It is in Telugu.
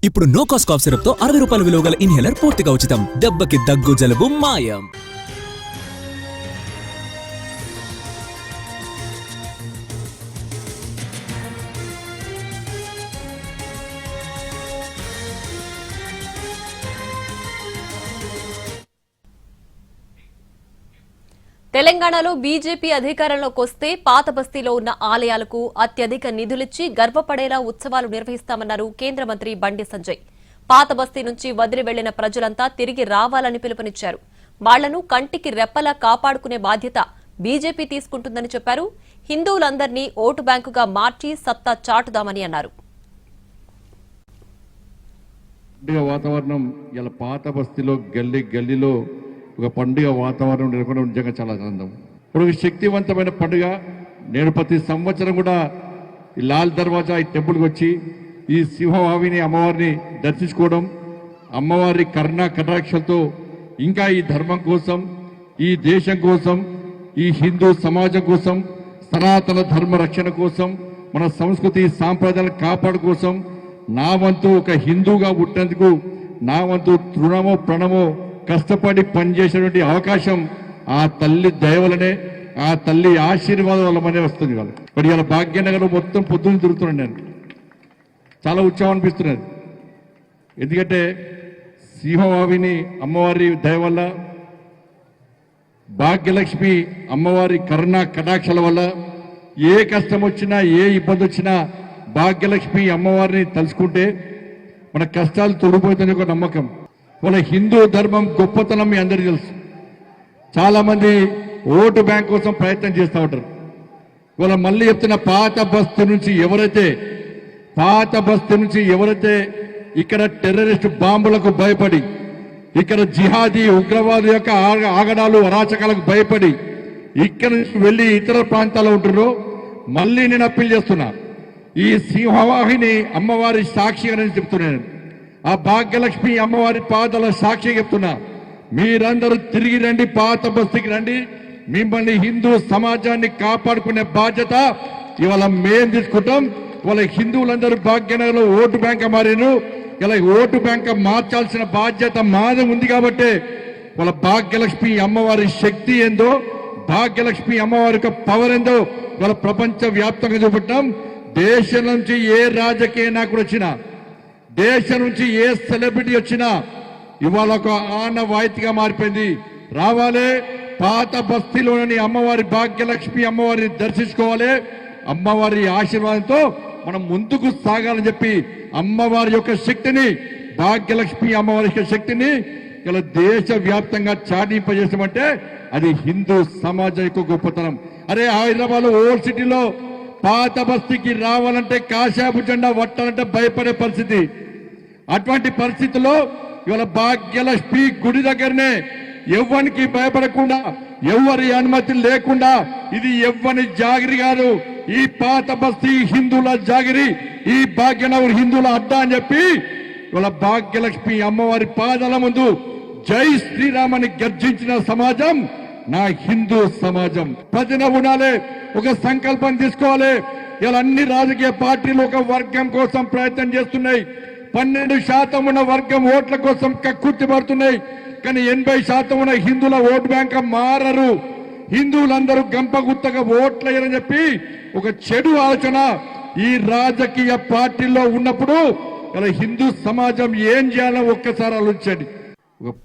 ఇప్పుడు నో కాస్ట్ కాఫ్ సిరప్ తో 60 రూపాయల విలువ గల ఇన్హేలర్ పూర్తిగా ఉచితం. దెబ్బకి దగ్గు జలుబు మాయం. తెలంగాణలో బీజేపీ అధికారంలోకి వస్తే పాత బస్తీలో ఉన్న ఆలయాలకు అత్యధిక నిధులిచ్చి గర్వపడేలా ఉత్సవాలు నిర్వహిస్తామన్నారు కేంద్ర మంత్రి బండి సంజయ్. పాత బస్తీ నుంచి వదిలి వెళ్లిన ప్రజలంతా తిరిగి రావాలని పిలుపునిచ్చారు. వాళ్లను కంటికి రెప్పలా కాపాడుకునే బాధ్యత బీజేపీ తీసుకుంటుందని చెప్పారు. హిందువులందరినీ ఓటు బ్యాంకుగా మార్చి సత్తా చాటుదామని అన్నారు. వాతావరణం ఇలా పాత బస్తీలో గల్లీలో ఒక పండుగ వాతావరణం నెలకొనడం నిజంగా చాలా ఆనందం. ఇప్పుడు ఒక శక్తివంతమైన పండుగ. నేను ప్రతి సంవత్సరం కూడా ఈ లాల్ దర్వాజా ఈ టెంపుల్కి వచ్చి ఈ సింహవాహిని అమ్మవారిని దర్శించుకోవడం, అమ్మవారి కరుణా కటాక్షలతో ఇంకా ఈ ధర్మం కోసం, ఈ దేశం కోసం, ఈ హిందూ సమాజం కోసం, సనాతన ధర్మ రక్షణ కోసం, మన సంస్కృతి సాంప్రదాయాలను కాపాడు కోసం నా వంతు ఒక హిందూగా పుట్టినందుకు నా వంతు తృణమో ప్రణమో కష్టపడి పనిచేసేటువంటి అవకాశం ఆ తల్లి దయవలనే, ఆ తల్లి ఆశీర్వాదం వల్లనే వస్తుంది. వాళ్ళు మరి ఇలా భాగ్యనగర్ మొత్తం పొద్దున్న తిరుగుతున్నాను. నేను చాలా ఉత్సాహం అనిపిస్తున్నది. ఎందుకంటే సింహవాహిని అమ్మవారి దయ వల్ల, భాగ్యలక్ష్మి అమ్మవారి కరుణా కటాక్షల వల్ల ఏ కష్టం వచ్చినా ఏ ఇబ్బంది వచ్చినా భాగ్యలక్ష్మి అమ్మవారిని తలుచుకుంటే మన కష్టాలు తొడిపోతుంది ఒక నమ్మకం. వాళ్ళ హిందూ ధర్మం గొప్పతనం మీ అందరికీ తెలుసు. చాలా మంది ఓటు బ్యాంక్ కోసం ప్రయత్నం చేస్తూ ఉంటారు. వాళ్ళ మళ్ళీ చెప్తున్న పాత బస్తీ నుంచి ఎవరైతే ఇక్కడ టెర్రరిస్ట్ బాంబులకు భయపడి, ఇక్కడ జిహాదీ ఉగ్రవాదు యొక్క ఆగడాలు అరాచకాలకు భయపడి ఇక్కడ నుంచి వెళ్ళి ఇతర ప్రాంతాల్లో ఉంటున్నారో మళ్ళీ నేను అప్పీల్ చేస్తున్నా. ఈ సింహవాహిని అమ్మవారి సాక్షిగా నేను చెప్తున్నాను. ఆ భాగ్యలక్ష్మి అమ్మవారి పాదాల సాక్షి చెప్తున్నా, మీరందరూ తిరిగి రండి, పాత బస్తీకి రండి. మిమ్మల్ని హిందూ సమాజాన్ని కాపాడుకునే బాధ్యత ఇవాళ మేం తీసుకుంటాం. ఇవాళ హిందువులందరూ భాగ్యనగర్లో ఓటు బ్యాంక్ మారారు. ఇలా ఓటు బ్యాంక్ మార్చాల్సిన బాధ్యత మాదే ఉంది. కాబట్టి వాళ్ళ భాగ్యలక్ష్మి అమ్మవారి శక్తి ఏందో, భాగ్యలక్ష్మి అమ్మవారి యొక్క పవర్ ఏందో ఇవాళ ప్రపంచ వ్యాప్తంగా చూపెట్టాం. దేశం నుంచి ఏ రాజకీయ నాయకుడు వచ్చినా, దేశం నుంచి ఏ సెలబ్రిటీ వచ్చినా ఇవాళ ఒక ఆనవాయితీగా మారిపోయింది. రావాలి, పాత బస్తీలోని అమ్మవారి భాగ్యలక్ష్మి అమ్మవారిని దర్శించుకోవాలి. అమ్మవారి ఆశీర్వాదంతో మనం ముందుకు సాగాలని చెప్పి అమ్మవారి యొక్క శక్తిని, భాగ్యలక్ష్మి అమ్మవారి యొక్క శక్తిని ఇలా దేశ వ్యాప్తంగా చాటింపజేసామంటే అది హిందూ సమాజం యొక్క గొప్పతనం. అరే హైదరాబాద్ ఓల్డ్ సిటీలో పాత బస్తీకి రావాలంటే కాశాపు జెండా పట్టాలంటే భయపడే పరిస్థితి. అటువంటి పరిస్థితుల్లో ఇవాళ భాగ్యలక్ష్మి గుడి దగ్గరనే ఎవ్వరికి భయపడకుండా, ఎవరి అనుమతి లేకుండా, ఇది ఎవ్వని జాగిరి కాదు, ఈ పాత బస్తీ హిందువుల జాగిరి, ఈ భాగ్యనగర్ హిందువుల అడ్డా అని చెప్పి ఇవాళ భాగ్యలక్ష్మి అమ్మవారి పాదాల ముందు జై శ్రీరామని గర్జించిన సమాజం నా హిందూ సమాజం. ప్రతిన ఉండాలి, ఒక సంకల్పం తీసుకోవాలి. ఇలా అన్ని రాజకీయ పార్టీలు ఒక వర్గం కోసం ప్రయత్నం చేస్తున్నాయి. 12% ఉన్న వర్గం ఓట్ల కోసం కక్కుర్తి పడుతున్నాయి. కానీ 80% ఉన్న హిందువుల ఓటు బ్యాంక్ మారరు. హిందువులందరూ గంపగుత్తగా ఓట్లయ్యారని చెప్పి ఒక చెడు ఆలోచన ఈ రాజకీయ పార్టీల్లో ఉన్నప్పుడు ఇలా హిందూ సమాజం ఏం చేయాలో ఒక్కసారి ఆలోచించండి. ఒక